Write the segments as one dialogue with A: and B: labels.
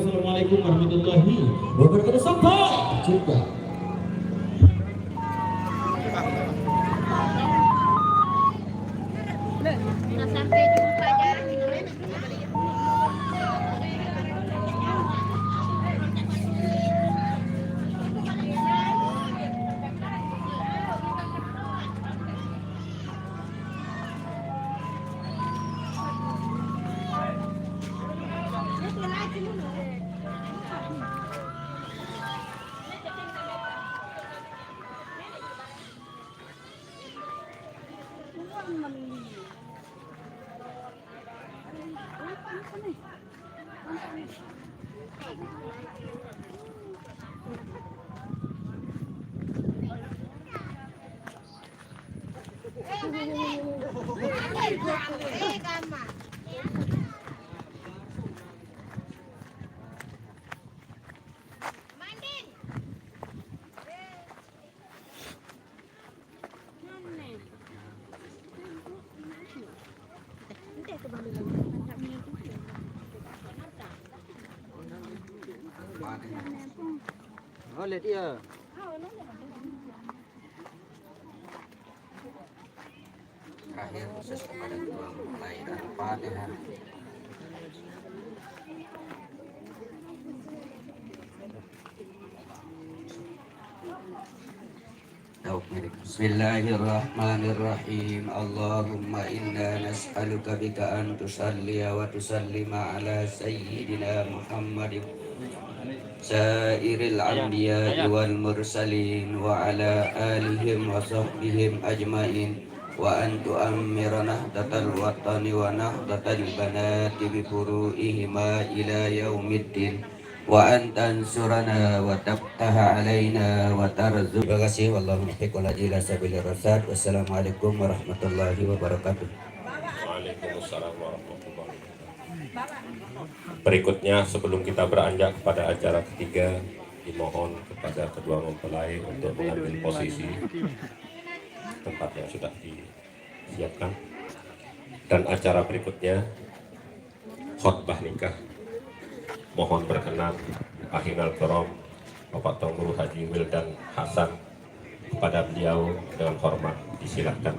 A: Assalamualaikum warahmatullahi wabarakatuh. Sampai jumpa.
B: Sampai jumpa ya.
C: Oh, lihat dia. terakhir khusus kepada ketua mempelai. Al-Fatihah. Bismillahirrahmanirrahim. Allahumma inna nas'aluka bika an tusalliya wa tusallima ala sayyidina Muhammadin sairil anbiya'i wal mursalin wa ala alihim wa sahbihim ajmain wa an tu'ammira nahdatal watani wa nahdatal banati bi furu'ihima ila yaumiddin wa an tansurana wa tabtaha alaina wa tarzuq. Terima kasih. Wallahu muwaffiq ila sabilir rasyad. Wassalamualaikum warahmatullahi wabarakatuh.
D: Waalaikumsalam warahmatullahi wabarakatuh. Berikutnya sebelum kita beranjak kepada acara ketiga, dimohon kepada kedua mempelai untuk mengambil posisi tempat yang sudah disiapkan. Dan acara berikutnya khotbah nikah. Mohon berkenan Ahinal Karom Bapak Tuan Guru Haji Wildan Hasan, kepada beliau dengan hormat disilakan.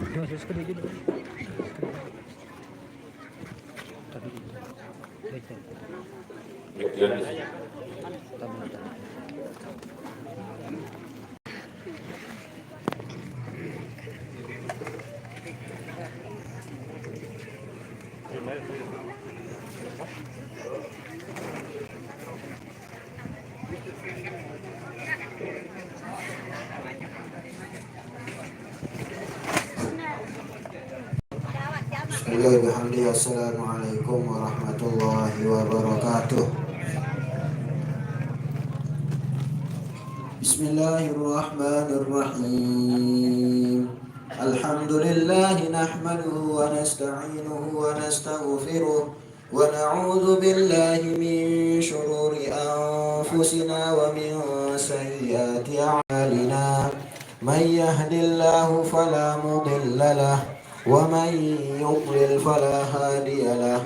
E: Bismillahirrahmanirrahim. Assalamualaikum warahmatullahi wabarakatuh. Bismillahirrahmanirrahim. Alhamdulillah nahmaduhu wa nasta'inuhu wa nastaghfiruh wa na'udzu billahi min shururi anfusina wa min sayyiati a'malina. May yahdihillahu fala mudilla lahu ومن يضلل فلا هادي له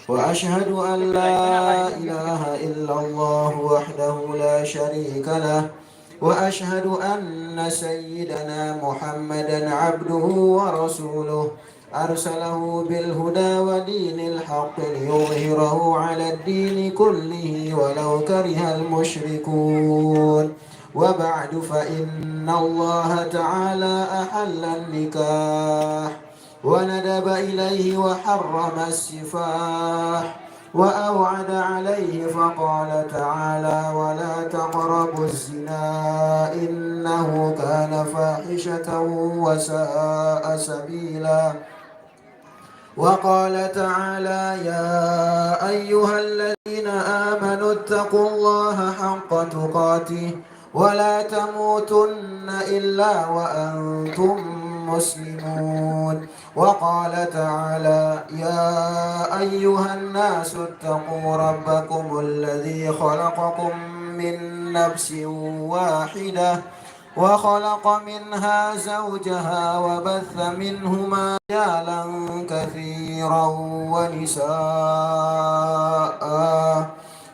E: وأشهد أن لا إله إلا الله وحده لا شريك له وأشهد أن سيدنا محمدا عبده ورسوله أرسله بالهدى ودين الحق ليظهره على الدين كله ولو كره المشركون وبعد فإن الله تعالى أحل النكاح وندب إليه وحرم السفاح وأوعد عليه فقال تعالى ولا تقربوا الزنا إنه كان فاحشة وساء سبيلا وقال تعالى يا أيها الذين آمنوا اتقوا الله حق تقاته ولا تموتن إلا وأنتم مسلمون وقال تعالى يا أيها الناس اتقوا ربكم الذي خلقكم من نفس واحدة وخلق منها زوجها وبث منهما رجالا كثيرا ونساء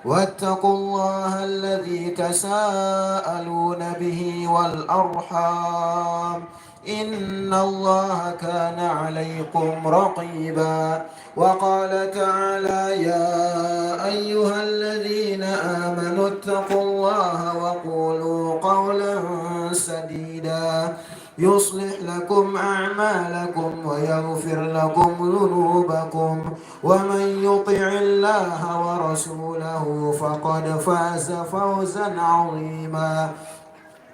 E: واتقوا الله الذي تساءلون به والأرحام إن الله كان عليكم رقيبا وقال تعالى يا أيها الذين آمنوا اتقوا الله وقولوا قولا سديدا يصلح لكم أعمالكم ويغفر لكم ذنوبكم ومن يطع الله ورسوله فقد فاز فوزا عظيما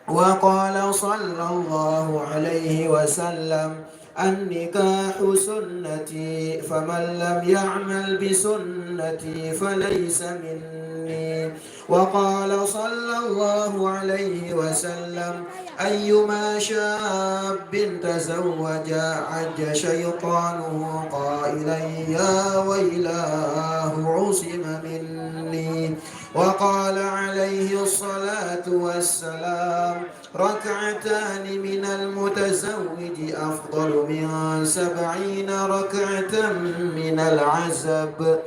E: وقال صلى الله عليه وسلم النكاح سنتي فمن لم يعمل بسنتي فليس مني وقال صلى الله عليه وسلم أيما شاب تزوج عج شيطانه قائلا يا ويلاه عصم مني وقال عليه الصلاة والسلام ركعتان من المتزوج أفضل من 70 ركعة من العزب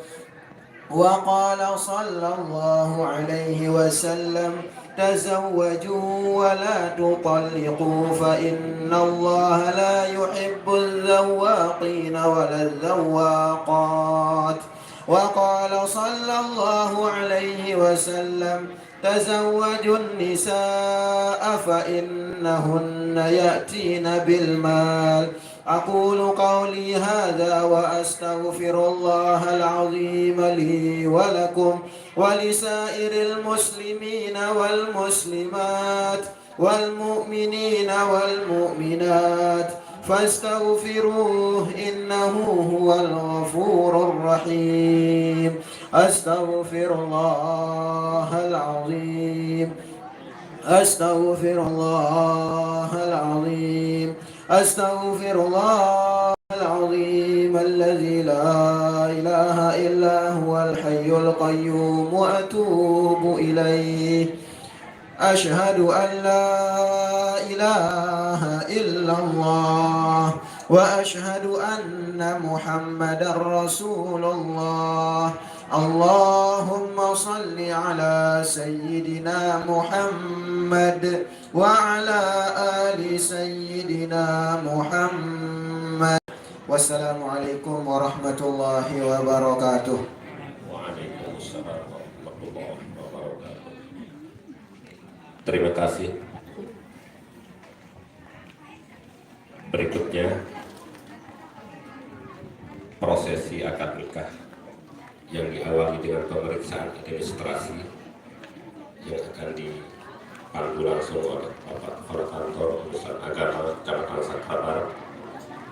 E: وقال صلى الله عليه وسلم تزوجوا ولا تطلقوا فإن الله لا يحب الذواقين ولا الذواقات. وقال صلى الله عليه وسلم تزوجوا النساء فإنهن يأتين بالمال. أقول قولي هذا وأستغفر الله العظيم لي ولكم ولسائر المسلمين والمسلمات والمؤمنين والمؤمنات فاستغفروه إنه هو الغفور الرحيم. أستغفر الله العظيم أستغفر الله العظيم أستغفر الله العظيم الذي لا إله إلا هو الحي القيوم وأتوب إليه. أشهد أن لا إله إلا الله وأشهد أن محمدا رسول الله. اللهم صل على سيدنا محمد وعلى آل سيدنا محمد. والسلام عليكم ورحمة الله وبركاته.
D: Waalaikumsalam warahmatullahi wabarakatuh. Terima kasih. Berikutnya prosesi akad nikah yang diawali dengan pemeriksaan administrasi yang akan dipandu langsung oleh Bapak Kepala Kantor Urusan Agama Kecamatan Sakra Barat.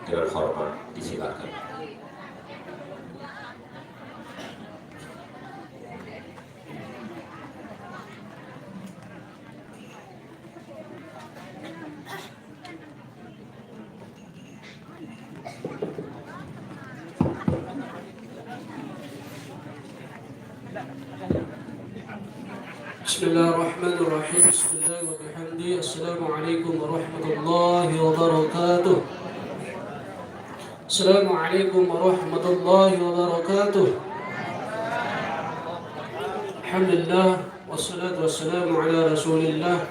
D: Dengan hormat disilakan.
F: Bismillahirrahmanirrahim. Bismillahirrahmanirrahim. Assalamualaikum warahmatullahi wabarakatuh. Assalamualaikum warahmatullahi wabarakatuh. Alhamdulillah wassalatu wassalamu ala Rasulillah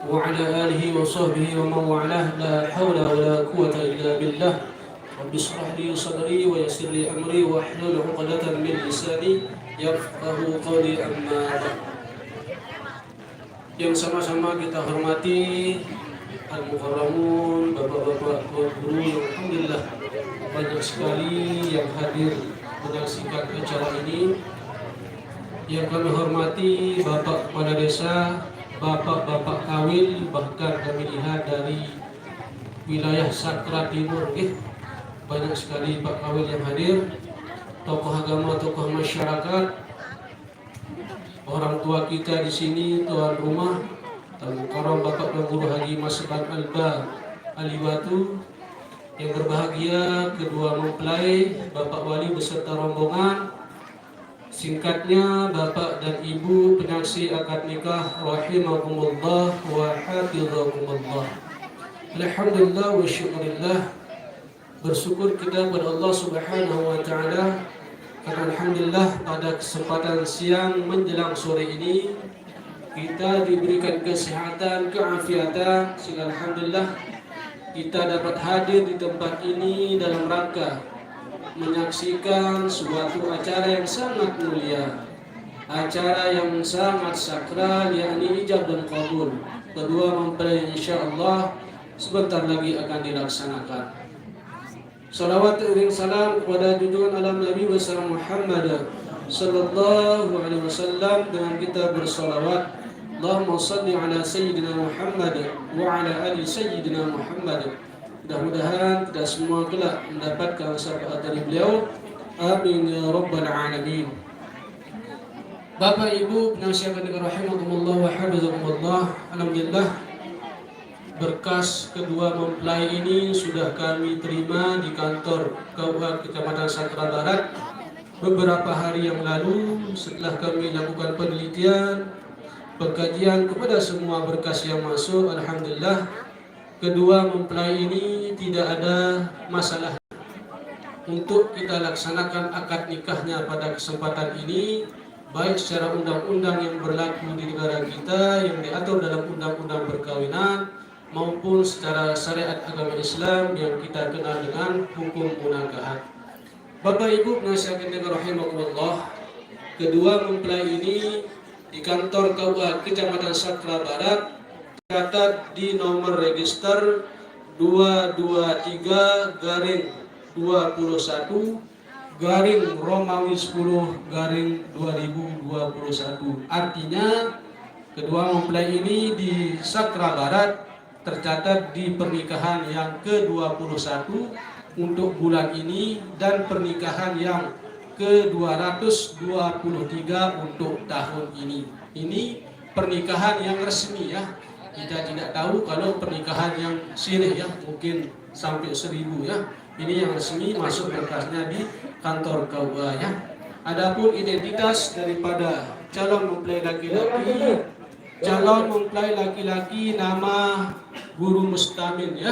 F: wa ala alihi wa sahbihi wa man walah. La haula wa la quwwata illa billah. Rabbi shrah li sadri wa yassir li amri wa hlul 'uqdatam min lisani yafqahu qawli. Amma ba'd. Yang sama-sama kita hormati Al-Mukarramun, bapak-bapak guru yang alhamdulillah banyak sekali yang hadir menyaksikan acara ini. Yang kami hormati Bapak Kepala Desa, Bapak-bapak Kawil, bahkan kami lihat dari wilayah Sakra Timur, banyak sekali Pak Kawil yang hadir, tokoh agama, tokoh masyarakat, orang tua kita di sini, tuan rumah, Al-Mukarram Bapak dan Guru Haji Masban Alba Aliwatu, yang berbahagia kedua mempelai, Bapak Wali beserta rombongan, singkatnya Bapak dan Ibu penyaksi akad nikah rahimakumullah wa hafizakumullah. Alhamdulillah wa syukurillah, bersyukur kita kepada Allah Subhanahu wa taala karena alhamdulillah pada kesempatan siang menjelang sore ini kita diberikan kesehatan, keafiatan, sehingga alhamdulillah kita dapat hadir di tempat ini dalam rangka menyaksikan suatu acara yang sangat mulia, acara yang sangat sakral, yakni ijab dan qabul. Kedua mempelai insyaallah sebentar lagi akan dilaksanakan. Salawat dan salam kepada junjungan alam Nabi besar Muhammad sallallahu alaihi wasallam, dengan kita bersalawat, Allahumma salli ala sayyidina Muhammad wa ala ali sayyidina Muhammad. Mudah-mudahan kita semua kelak mendapatkan syafaat dari beliau. Amin ya rabbal alamin. Bapak Ibu penasihat negara rahimakumullah wa hafizakumullah, alhamdulillah berkas kedua mempelai ini sudah kami terima di kantor KUA Kecamatan Sakra Barat beberapa hari yang lalu. Setelah kami lakukan penelitian, pengkajian kepada semua berkas yang masuk, alhamdulillah kedua mempelai ini tidak ada masalah untuk kita laksanakan akad nikahnya pada kesempatan ini. baik secara undang-undang yang berlaku di negara kita yang diatur dalam undang-undang perkawinan maupun secara syariat agama Islam yang kita kenal dengan hukum munakahat. Bapak Ibu penasihat negara rahimakumullah, kedua mempelai ini di kantor KUA Kecamatan Sakra Barat tercatat di nomor register 223/21 Romawi 10/2021. Artinya kedua mempelai ini di Sakra Barat tercatat di pernikahan yang ke-21 untuk bulan ini dan pernikahan yang ke-223 untuk tahun ini. Ini pernikahan yang resmi ya. Kita tidak tahu kalau pernikahan yang sirih ya, mungkin sampai 1000 ya. Ini yang resmi masuk berkasnya di kantor KUA ya. Adapun identitas daripada calon mempelai laki-laki nama Guru Mustamin ya.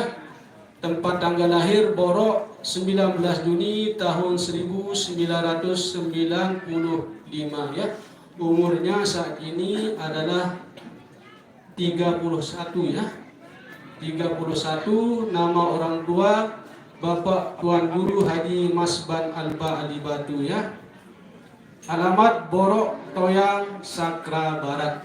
F: Tempat tanggal lahir Borok 19 Juni tahun 1995 ya. Umurnya saat ini adalah 31 ya. 31. Nama orang tua Bapak Tuan Guru Haji Masban Alba Alibatu ya. Alamat Borok Toyang Sakra Barat.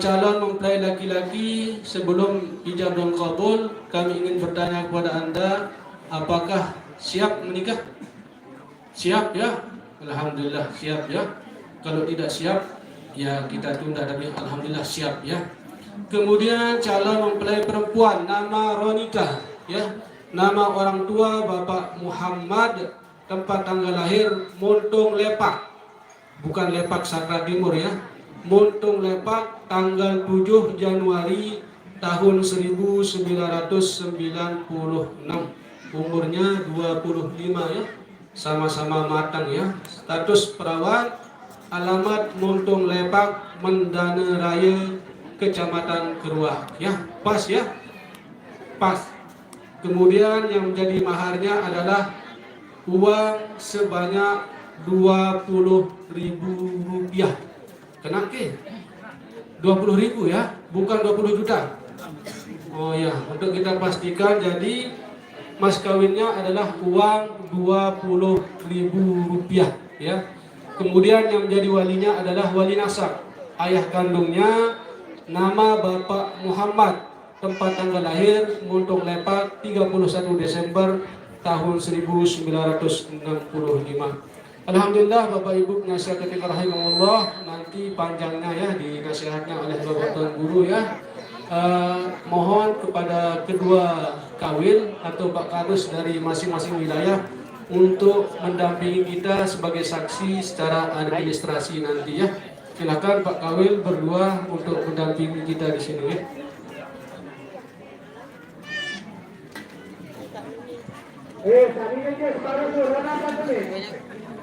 F: Calon mempelai laki-laki, sebelum ijab dan kabul kami ingin bertanya kepada Anda, apakah siap menikah? Siap ya? Alhamdulillah siap ya. Kalau tidak siap ya kita tunda, tapi alhamdulillah siap ya. Kemudian calon mempelai perempuan nama Ronita ya. Nama orang tua Bapak Muhammad, tempat tanggal lahir Montung Lepak, bukan Lepak Sakra Timur ya. Montung Lepak tanggal 7 Januari tahun 1996. Umurnya 25 ya. Sama-sama matang ya. Status perawan, alamat Montung Lepak, Mendana Raya, Kecamatan Keruah ya. Pas ya. Pas. Kemudian yang menjadi maharnya adalah uang sebanyak Rp20.000. Kena ke? 20.000 ya, bukan 20 juta. Oh ya, untuk kita pastikan, jadi mas kawinnya adalah uang Rp20.000 ya. Kemudian yang menjadi walinya adalah wali nasab, ayah kandungnya nama Bapak Muhammad, tempat tanggal lahir Montung Lepak 31 Desember tahun 1965. Alhamdulillah Bapak Ibu penasihat rahimahullah, nanti panjangnya ya dinasihatnya oleh Bapak Tuan Guru ya. Mohon kepada kedua kawin atau Pak Kadus dari masing-masing wilayah untuk mendampingi kita sebagai saksi secara administrasi nanti ya. Silakan Pak Kawin berdua untuk mendampingi kita di sini ya.
G: Tadinya dia separuh tuh, mana satu nih?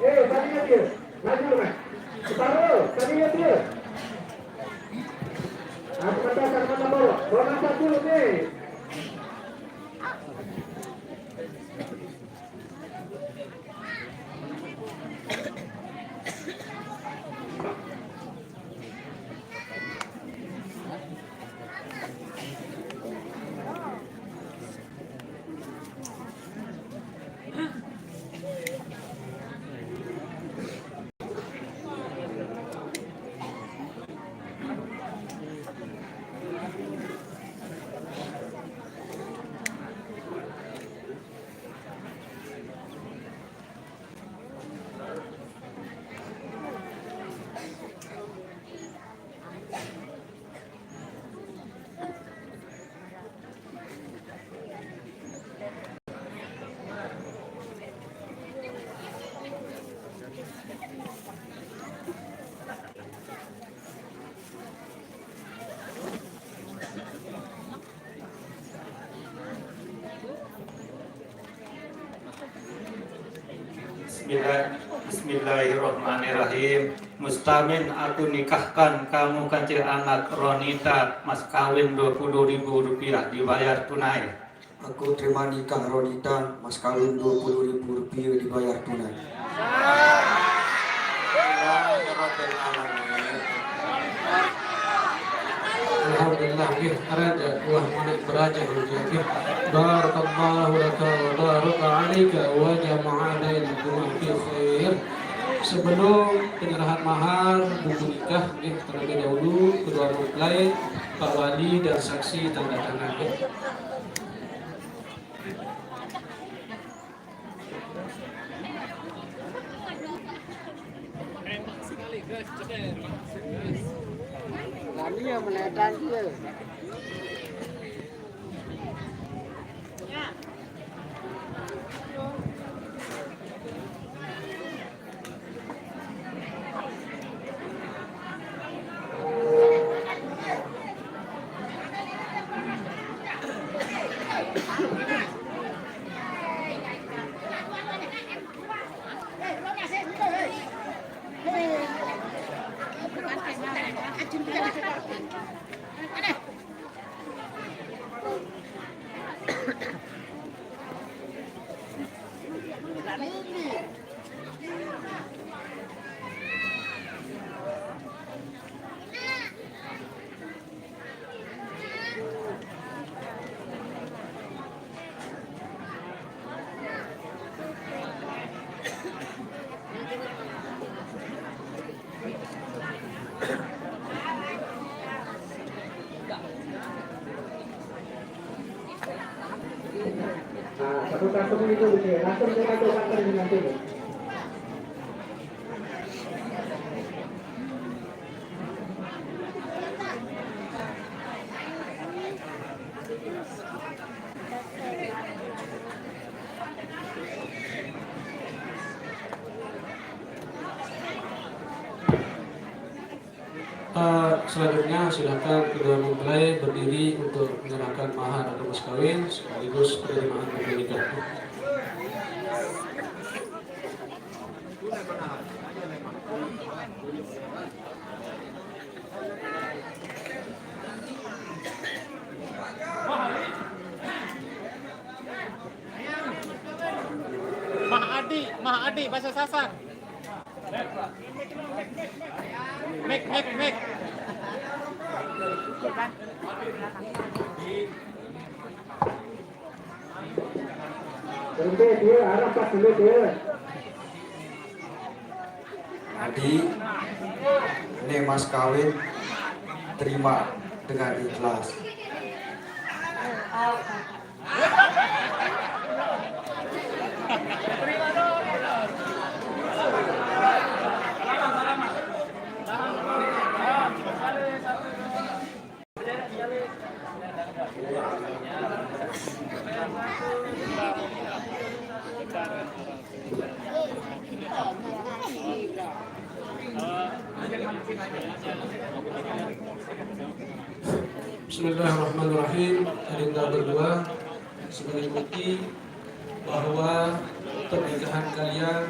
G: Tadinya dia, maju mas. Separuh, tadinya dia. Aku katakan mana bawa, mana satu nih?
H: Bismillahirrahmanirrahim. Mustamin, aku nikahkan kamu kecil anak Ronita, mas kawin Rp20.000 dibayar tunai.
I: Aku terima nikah Ronita, mas kawin Rp20.000 dibayar tunai.
H: Alhamdulillahirabbil alamin.
F: Alhamdulillah ya, araja wah mana beraja ya. Barakallahu laka wa baraka alaika wa jama'ana lakum fi khair. Sebelum penyerahan mahar buku nikah terlebih dahulu kedua mempelai, Pak Wali dan saksi tanda tangan.
G: Kami yang menetan dia. Satu-satu itu langsung kita coba dengan ini.
F: Selanjutnya silakan kedua mempelai berdiri untuk menyerahkan mahar atau mas kawin sekaligus penerimaan buku nikah.
G: Mah Adi, bahasa Sasak. Mek. Dia arah pas dulu dia.
I: Adi, ini mas kawin terima dengan ikhlas.
F: Bismillahirrahmanirrahim. Anda berdua sebagai bukti bahwa pernikahan kalian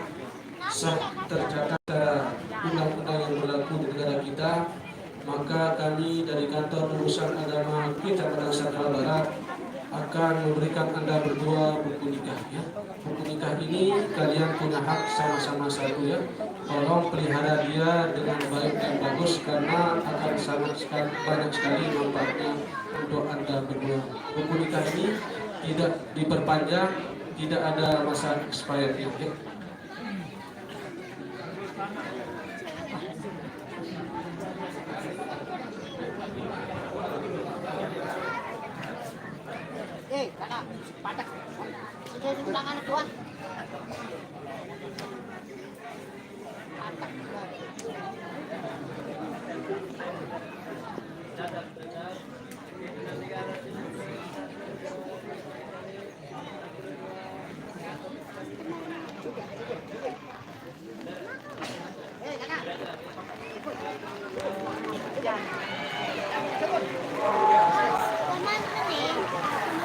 F: sah tercatat secara undang-undang yang berlaku di negara kita, maka kami dari Kantor Urusan Agama kita Nusantara Barat akan memberikan Anda berdua buku nikah ya. Buku nikah ini kalian punya hak sama-sama satu ya. Tolong pelihara dia dengan baik dan bagus karena akan sangat banyak sekali manfaatnya untuk Anda berdua. Buku nikah ini tidak diperpanjang, tidak ada masa expired ya.
B: Kakak, padak. Sudah undangan tuan.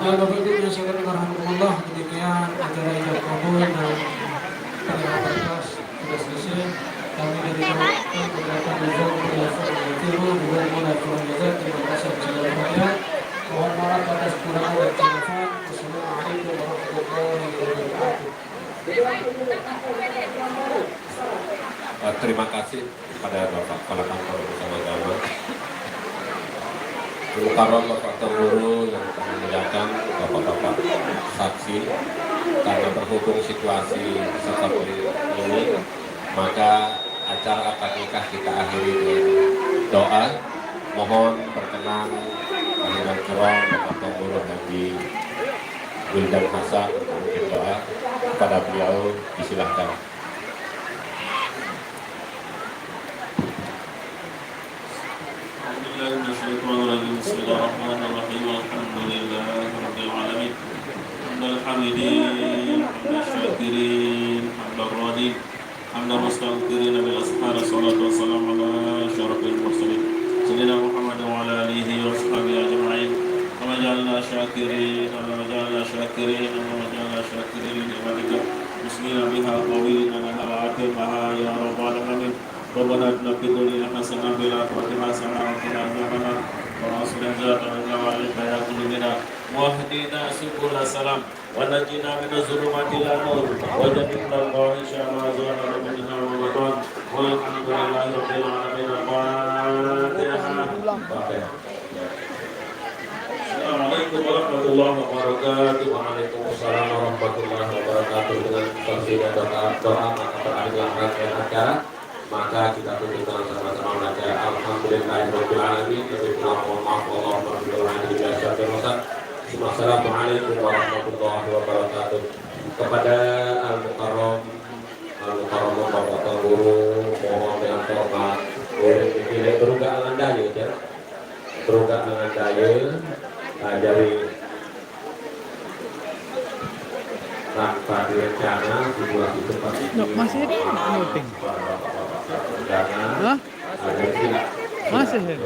F: Bapak Ibu yang saya warahmatullah, demikian acara ijab kabul dan penyerahan berkas sudah selesai. Kami dari Kementerian Pendidikan juga mulai turun jaza. Terima kasih segala macam. Mohon maaf atas kekurangan dan kesalahan. Wassalamualaikum warahmatullahi wabarakatuh.
D: terima kasih kepada Bapak Kepala Kantor Urusan Agama, Mukarram Bapak Guru yang kami muliakan, Bapak-Bapak saksi. Karena berhubung situasi seperti ini, maka acara akad nikah kita akhiri dengan doa. Mohon berkenan Kehadiran Kiram Bapak Guru Haji Wildan Hasan untuk memimpin doa. Kepada beliau disilahkan.
J: Bismillahirrahmanirrahim. Alhamdulillahirabbil alamin. Hamdal hamidin, hamdal syakirin, hamdal radin, hamdal mustaghfirin bil ashar. Salatu wassalamu ala asyrafil mursalin sayyidina Muhammad wa ala alihi wa sahbihi ajma'in. Wa ja'alna syakirin, wa ja'alna syakirin, wa ja'alna syakirin li ni'matika. Bismillah biha qawilin ala atimaha ya rabbal alamin. Rabbana atina fid dunya hasanah wa fil akhirati hasanah wa qina adzabannar. Rasulullah sallallahu alaihi wasallam wahdina subul salam wa najina min zulumati al-nur wa jannibna al-fahisha ma zahara minha wa batan walhamdulillahi rabbil alamin. Assalamualaikum warahmatullahi wabarakatuh.
D: Waalaikumsalam warahmatullahi wabarakatuh. Dengan konsider doa maka berakhirlah rangkaian acara. Maka kita tutup dengan sama-sama membaca Alhamdulillahirabbil alamin. Mohon maaf Allah Assalamualaikum warahmatullahi wabarakatuh. Kepada Al-Mukarram Bapak Guru, mohon dengan hormat ini beruga dengan daya ya. Beruga dengan daya dari tanpa direncana situasi seperti ini.
K: Masih ada meeting? Hah? Masih ya?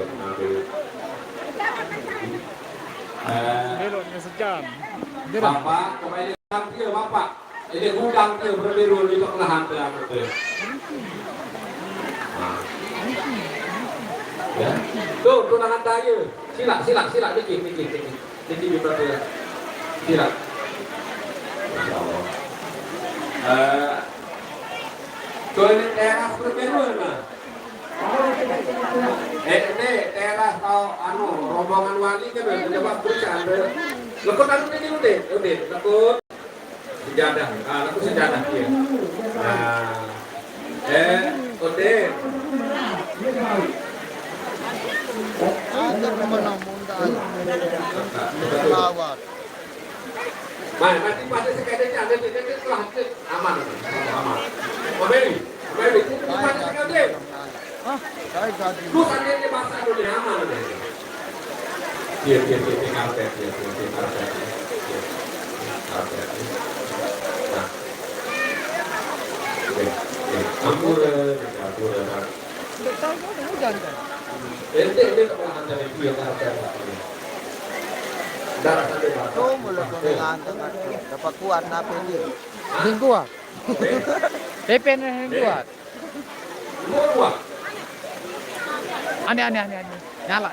K: Beloknya sejam.
D: Bapak, kembali ke Bapak. Ini gudang ke berbiru di tengah betul. Ya. Tuh, tunangan daya. Sila dikit. Dikit berarti. Sila. Masya Allah. Ini teras berbiru nah. Ini teras atau rombongan wali kan menjawab bercanda. Lekut ini udah. Lekut sejadah. Lekut sejadah dia. Udah.
B: Ada kemana lawat.
D: Nanti pada sekadanya ada setelah aman. Mabeli, pada sekadanya. Lu santai bahasa dulu aman. Dia karpet. Nah, ampun.
K: Tahu kan hujan kan?
D: Ini kepelahan dari dia karpet.
B: Tuh mulut mengantuk dapat kuat nape dia.
K: Yang kuat. Pepen yang kuat.
D: Kuat.
K: Aneh. Nyala.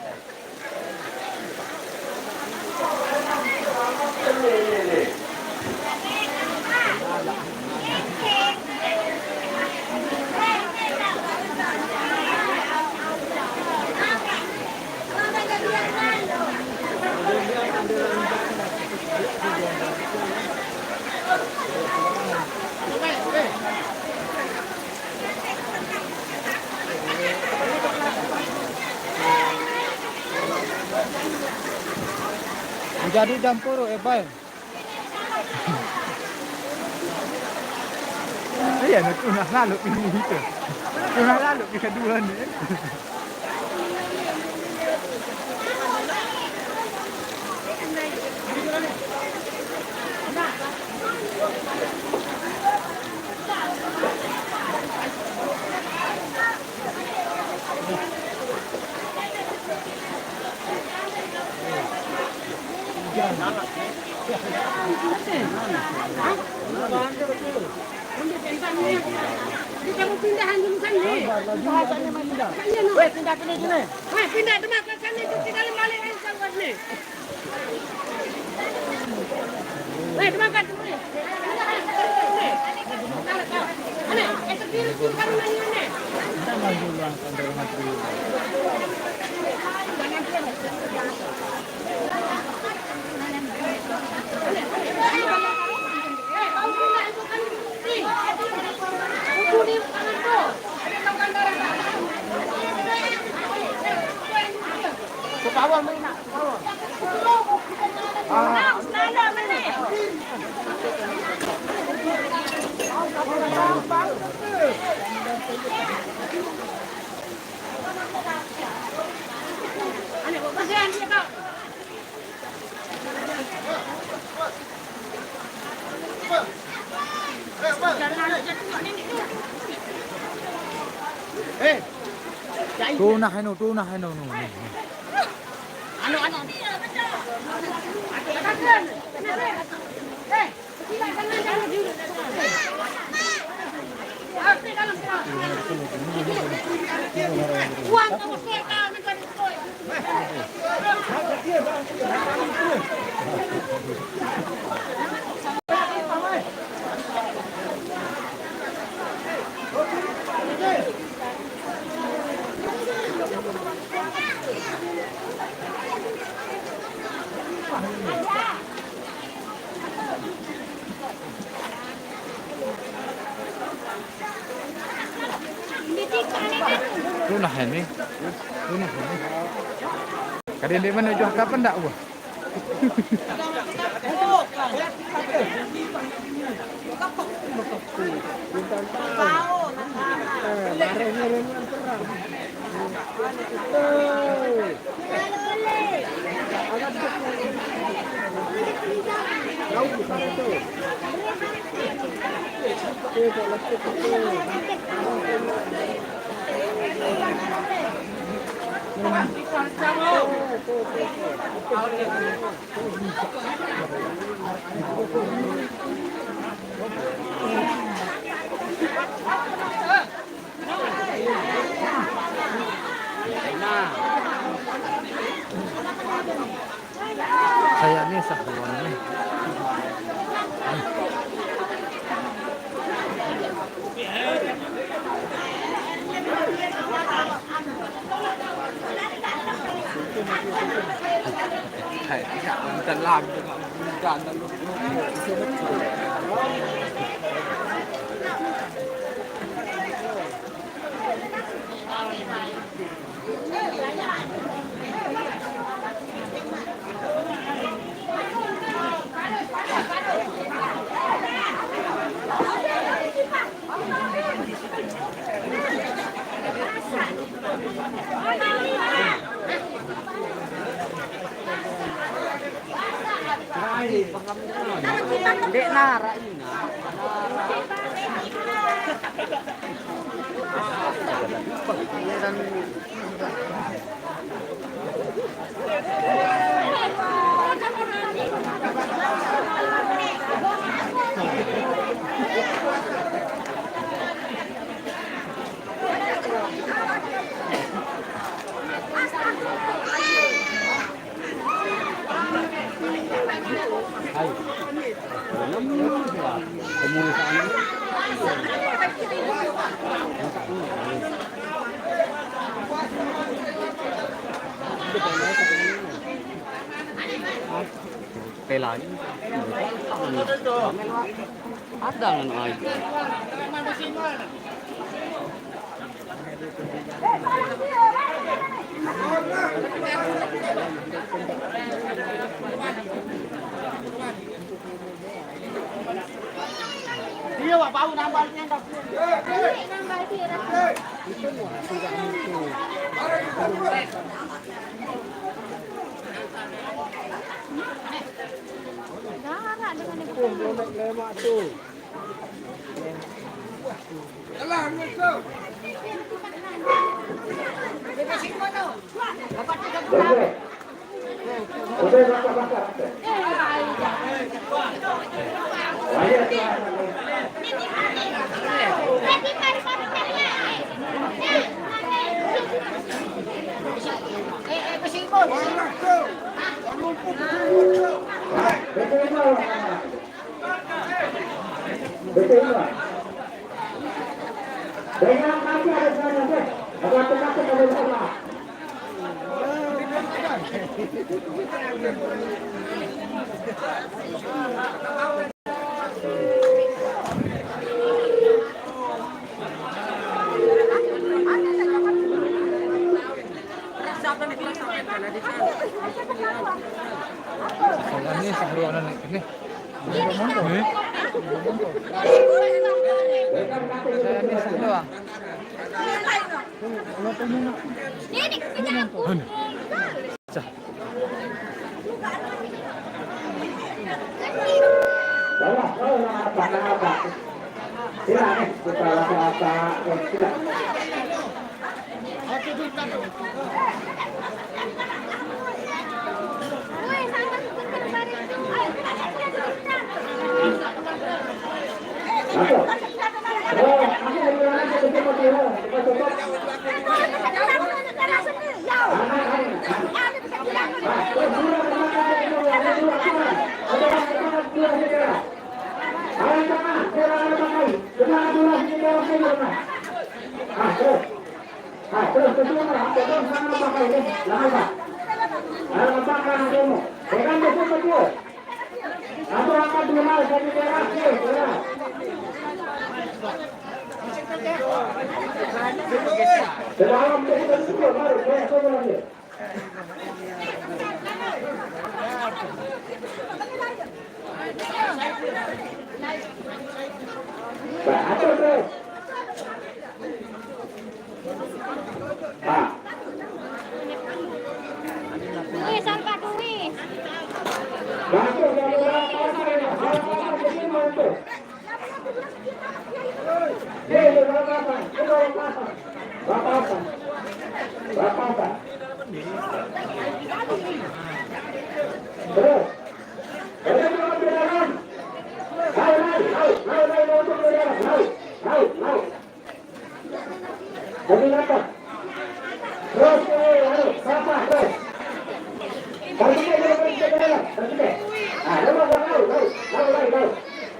K: Jadi dampur baik. Iya, tunah lalu ini itu. Tunah lalu kedua nih.
L: Kamu pindahan dulu kan nih.
K: Bahasanya mah pindah.
L: Weh, pindah sini. Weh, pindah tempat ke sana itu tinggal balik aja sama nih. Weh, tempat kan nih. Aneh, itu kiri kan nanya nih.
K: Tunah no.
L: Uang kamu kita negara
K: Tunah ini. Kadang dia mana jual kapan tak buah? Saya ni sahaja ni. Thầy người ta làm cho họ gan ta lúc Dek nara ini. Pela ni. Ada kan ai.
L: Dia wak bau nambalnya dah. Nambal dia dah. Darah dengan itu. Lemak tu. Jalan tu. Dekat sini mana? Dapat 30.
G: Udah bakar. Betul. Dengan kaki ada sebenarnya. Kaki ada sebelah.
K: Ini sebelum anak ini. Ini. Saya ini satu ah.
L: Ini kita aku.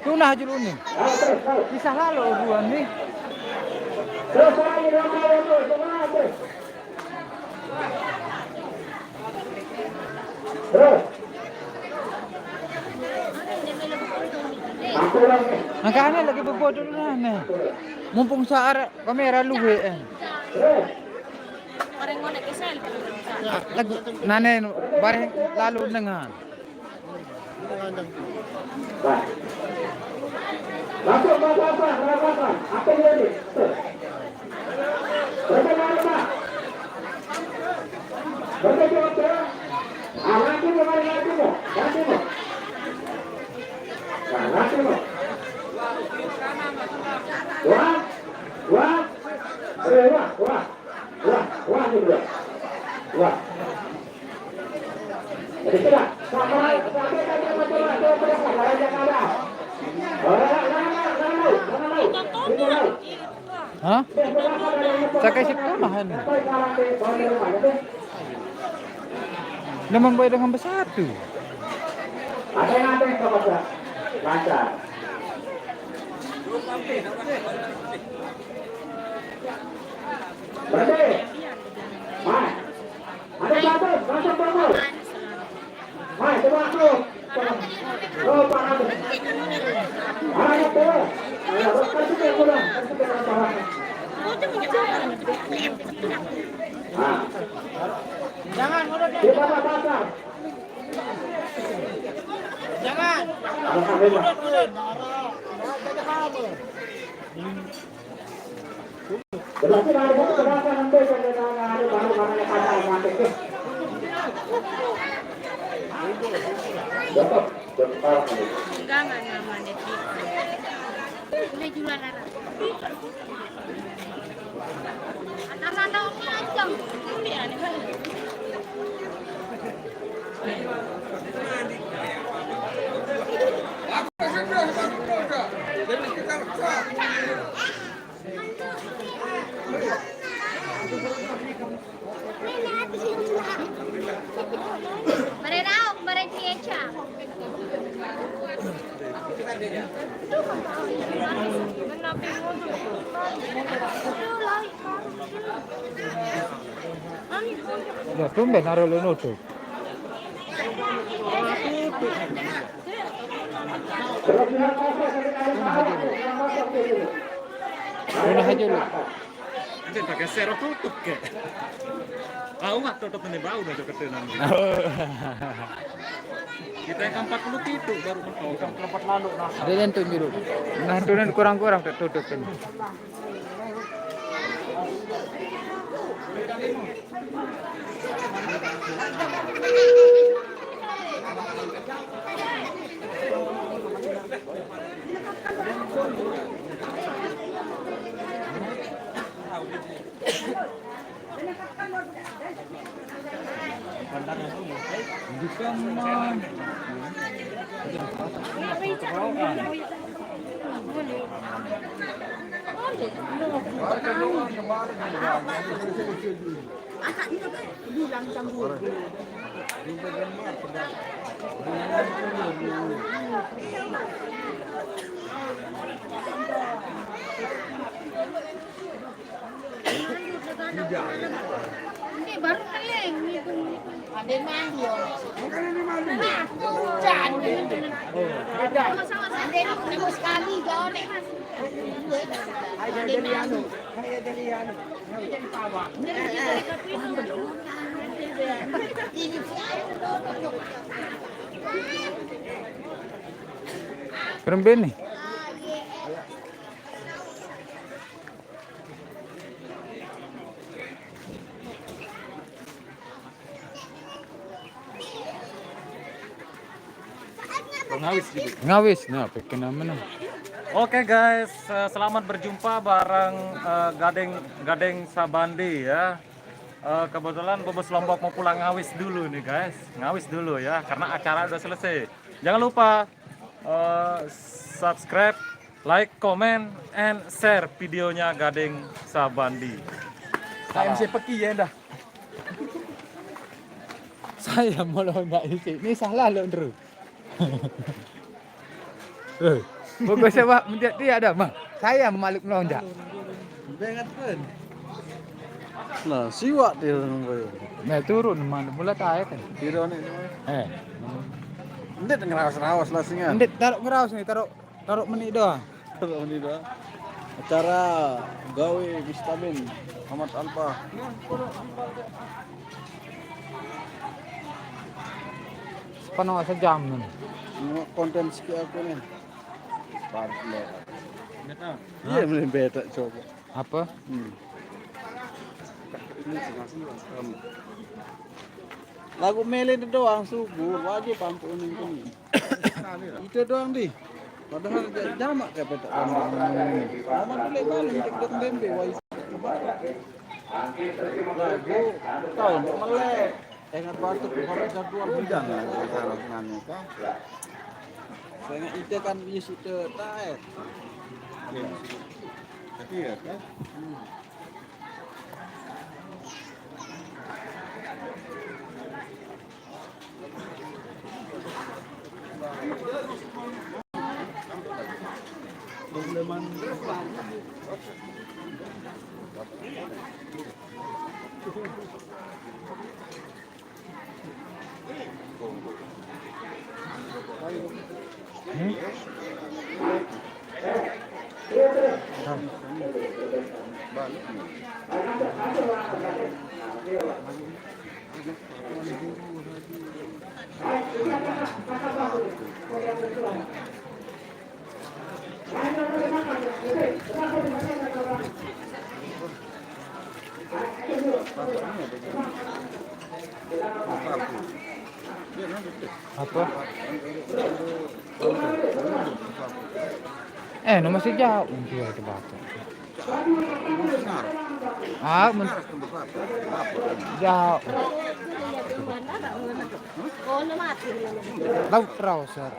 K: Tunah dulu nih. Bisa lalu duluan nih. Makanya lagi berbodoh dulu nih. Mumpung saat kamera luwe. Lagi nane bareng lalu dengan.
G: Masuk apa? Apa ini? Bagaimana?
K: Hah? Saya kasih tambahan. Memang boleh dengan besar tuh.
G: Ada yang ada yang sama lancar. Berhenti. Mai. Ada satu, masuk bangku. Mai, coba masuk. Oh, Pak Ade. Ada tuh. Ayo, kasih ke pulang. Kasih ke bawah.
L: Jangan, udah deh.
G: Di bawah.
L: Jangan.
G: Berarti dari itu berapa nanti hari baru mana kata mati ke? Dapat.
L: Jangan namanya itu. Boleh jual arah. Anak-anaknya aja. Ini aneh banget. Mereka Cieca.
K: Ya, tumben naruh lu nutup. Mana aja lu.
A: Ini pakai serok tutup ke. Aku nggak tutup ini bau udah ketenan. Kita yang 40 itu baru mentok. Tempat lalu nah.
K: Ada yang tunjuk dulu. Nah, turun kurang-kurang tutupin.
L: Ini baru keleng ada mandi ya. Nah, jadi. Ada. Ada ini sekali jauh nih Mas. Kayak jadi anu. Jadi tawa.
K: Kerembin nih. Ngawis, nah bikin mana?
A: Oke guys, selamat berjumpa bareng Gading Sabandi ya. Kebetulan Bobos Lombok mau pulang ngawis dulu nih guys, ngawis dulu ya karena acara udah selesai. Jangan lupa subscribe, like, comment, and share videonya Gading Sabandi.
K: Saya MC Peki ya dah. Saya malah nggak isi. Ini salah lo Ndru. Bagus ya Pak, menjadi ada mah. Saya Malik melonjak.
I: Bengat pun. Nah, siwak dia nunggu.
K: Nah turun mana mulai kaya kan.
I: Tiro nih. Ndet ngerawas-rawas lah singa.
K: Ndet taruh ngerawas nih, taruh menit doang.
I: Taruh menit doang. Acara gawe Mustamin Ahmad Alpa.
K: Penuh sejam nih.
I: Konten sekian aku nih. Parle. Iya mulai beda coba.
K: Apa?
I: Lagu Mele itu doang subur wajib pampunin ini. Itu doang di. Padahal jamak kayak petak kambing. Aman boleh balik dek tembe wai. Lagu tahun melek. Ingat batuk harus jadwal hujan lah salah nganu kah. Saya itu kan isi itu taet. Tapi ya kan.
K: Apa? No masih jauh dia ke Batak. Jauh. Laut Rauser.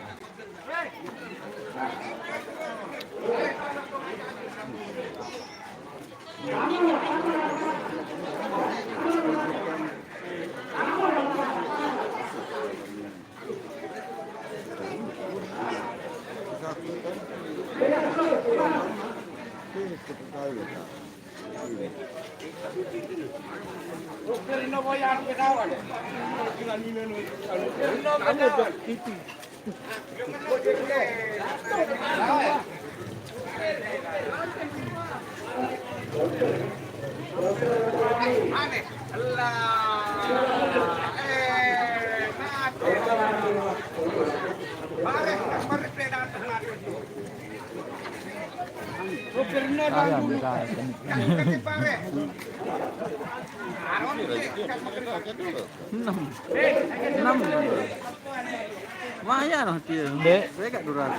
I: Lumayan lah dia.
K: Dek.
I: Saya kat 200.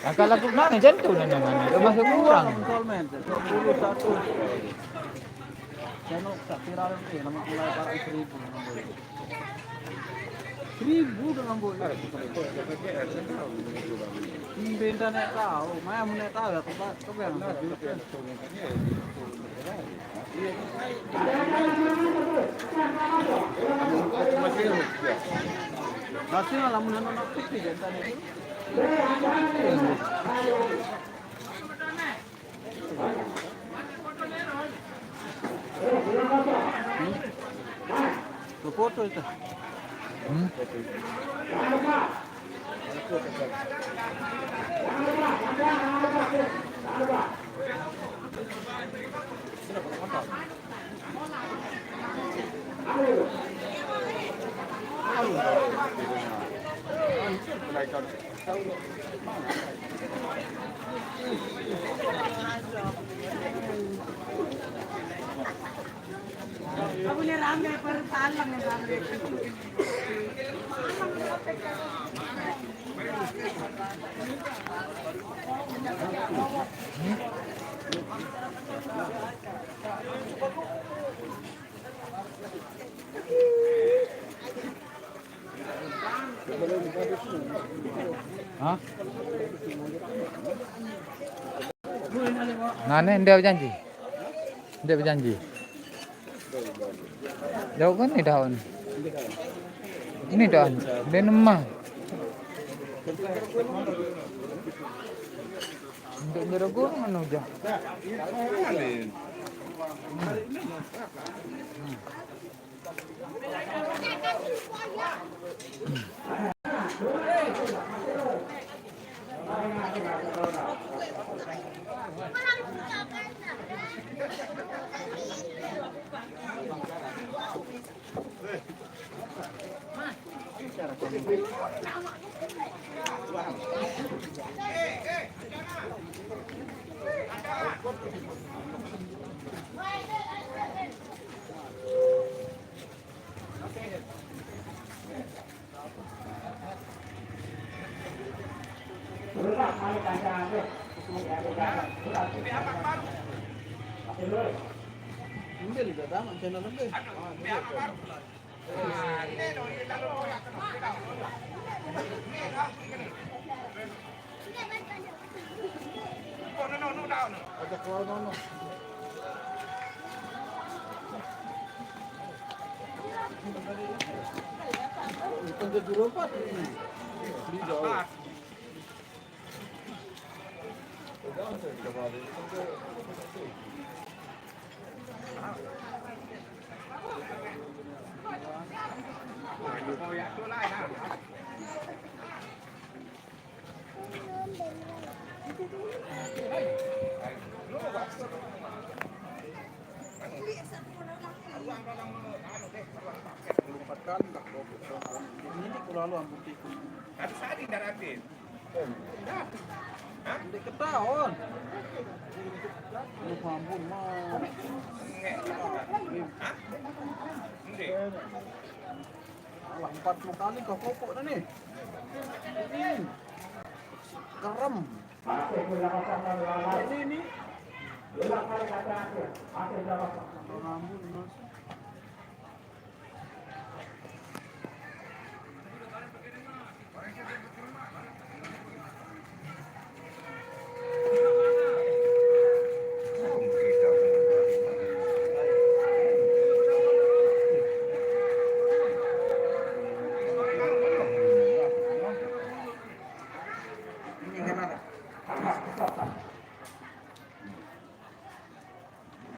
K: Akal aku mana jantung mana itu masuk kurang.
I: Installment 21. Jangan tak viral ni nama mulai para 1,000. 1,000 dengan boleh. Benda nak tahu, mana nak tahu ya kau yang masih lah mun nak fikir jantan itu. Foto itu.
L: Aku ni ramai pertalang ni ramai.
K: Hah? Nane dia berjanji. Dia berjanji. Jauh kan ni daun. Ini daun. Dia nemah. Untuk nyerogor mana udah?
I: Ambil juga dalam channel lebih. Ada keluar nono. Itu jadi robat ini. Di jauh. Ini kalau ambil tikus.
G: Tapi saya tidak rapid.
I: Hindi ketaon. Lupa ampun mah.
G: Hindi.
I: Alah 40 kali kau kopok dah ni. Ini. Garam. Ini. Ampun mas.